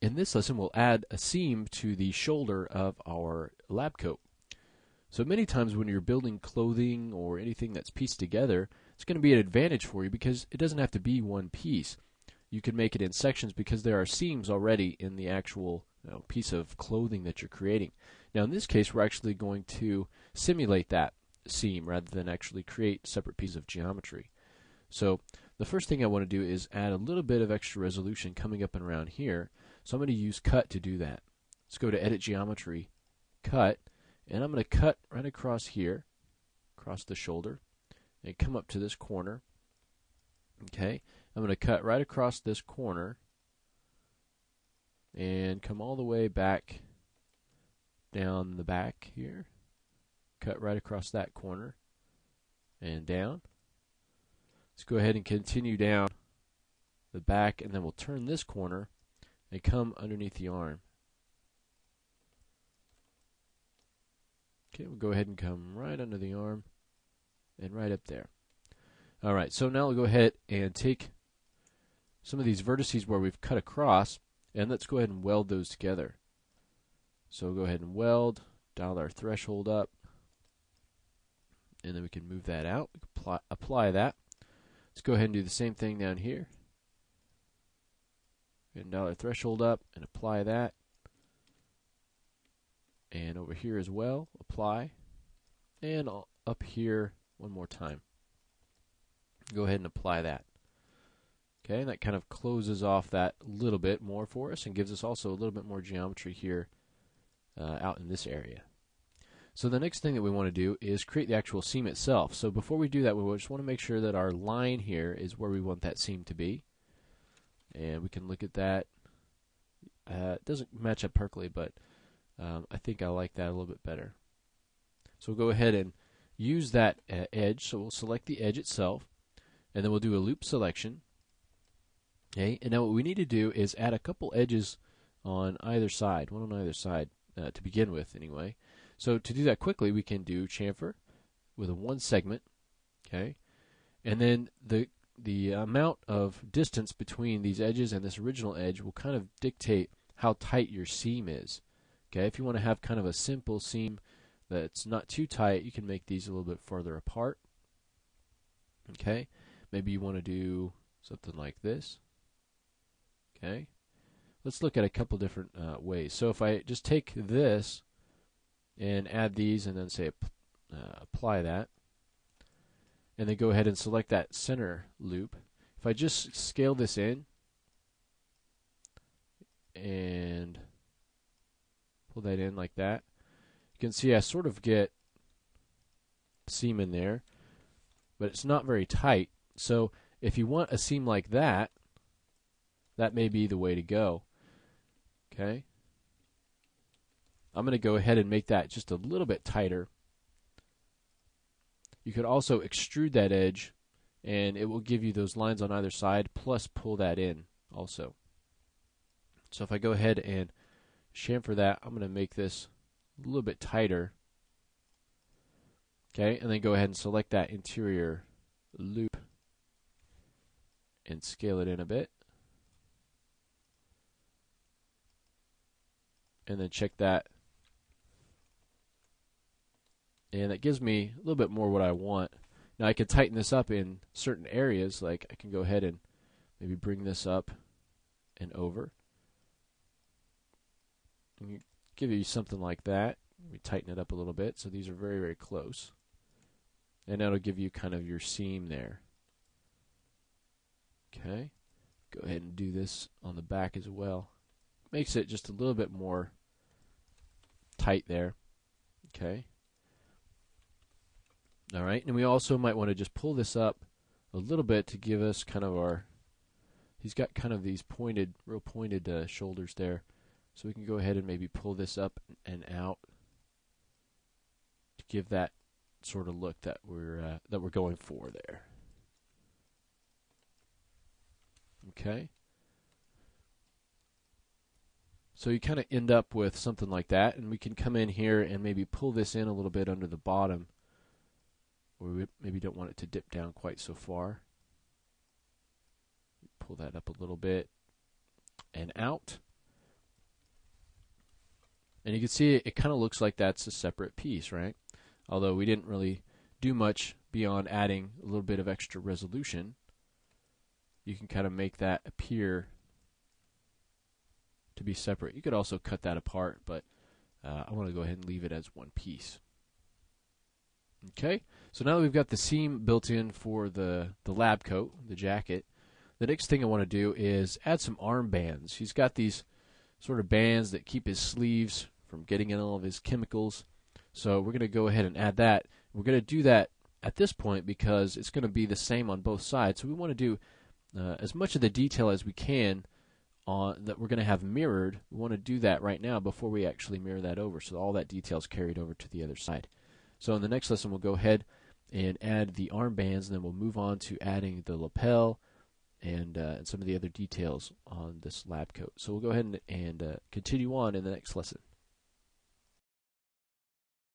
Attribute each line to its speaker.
Speaker 1: In this lesson, we'll add a seam to the shoulder of our lab coat. So many times when you're building clothing or anything that's pieced together, it's going to be an advantage for you because it doesn't have to be one piece. You can make it in sections because there are seams already in the actual piece of clothing that you're creating. Now in this case, we're actually going to simulate that seam rather than actually create separate pieces of geometry. So the first thing I want to do is add a little bit of extra resolution coming up and around here. So I'm going to use cut to do that. Let's go to Edit Geometry, Cut, and I'm going to cut right across here, across the shoulder, and come up to this corner. Okay, I'm going to cut right across this corner and come all the way back down the back here. Cut right across that corner and down. Let's go ahead and continue down the back, and then we'll turn this corner and come underneath the arm. Okay, we'll go ahead and come right under the arm and right up there. Alright, so now we'll go ahead and take some of these vertices where we've cut across, and let's go ahead and weld those together. So we'll go ahead and weld, dial our threshold up, and then we can move that out, apply that. Let's go ahead and do the same thing down here. And dial our threshold up and apply that. And over here as well, apply. And up here one more time. Go ahead and apply that. Okay, and that kind of closes off that a little bit more for us and gives us also a little bit more geometry here out in this area. So the next thing that we want to do is create the actual seam itself. So before we do that, we just want to make sure that our line here is where we want that seam to be. And we can look at that. It doesn't match up perfectly, but I think I like that a little bit better. So we'll go ahead and use that edge. So we'll select the edge itself, and then we'll do a loop selection. Okay, and now what we need to do is add a couple edges on either side, one on either side to begin with anyway. So to do that quickly, we can do chamfer with a one segment, okay, and then the amount of distance between these edges and this original edge will kind of dictate how tight your seam is. Okay, if you want to have kind of a simple seam that's not too tight, you can make these a little bit further apart. Okay, maybe you want to do something like this. Okay, let's look at a couple different ways. So if I just take this and add these and then say apply that, and then go ahead and select that center loop. If I just scale this in and pull that in like that, you can see I sort of get seam in there, but it's not very tight. So if you want a seam like that, that may be the way to go. Okay, I'm going to go ahead and make that just a little bit tighter. You could also extrude that edge, and it will give you those lines on either side, plus pull that in also. So if I go ahead and chamfer that, I'm going to make this a little bit tighter. Okay, and then go ahead and select that interior loop and scale it in a bit. And then check that. And that gives me a little bit more what I want. Now I can tighten this up in certain areas, like I can go ahead and maybe bring this up and over. And give you something like that. We tighten it up a little bit, so these are very, very close. And that'll give you kind of your seam there. Okay, go ahead and do this on the back as well. Makes it just a little bit more tight there. Okay. Alright, and we also might want to just pull this up a little bit to give us kind of our, he's got kind of these pointed, real pointed shoulders there. So we can go ahead and maybe pull this up and out to give that sort of look that we're going for there. Okay. So you kind of end up with something like that, and we can come in here and maybe pull this in a little bit under the bottom, where we maybe don't want it to dip down quite so far. Pull that up a little bit and out. And you can see it kind of looks like that's a separate piece, right? Although we didn't really do much beyond adding a little bit of extra resolution. You can kind of make that appear to be separate. You could also cut that apart, but I want to go ahead and leave it as one piece. Okay, so now that we've got the seam built in for the lab coat, the jacket, the next thing I want to do is add some arm bands. He's got these sort of bands that keep his sleeves from getting in all of his chemicals. So we're going to go ahead and add that. We're going to do that at this point because it's going to be the same on both sides. So we want to do as much of the detail as we can that we're going to have mirrored. We want to do that right now before we actually mirror that over, so all that detail is carried over to the other side. So in the next lesson, we'll go ahead and add the arm bands, and then we'll move on to adding the lapel and some of the other details on this lab coat. So we'll go ahead and continue on in the next lesson.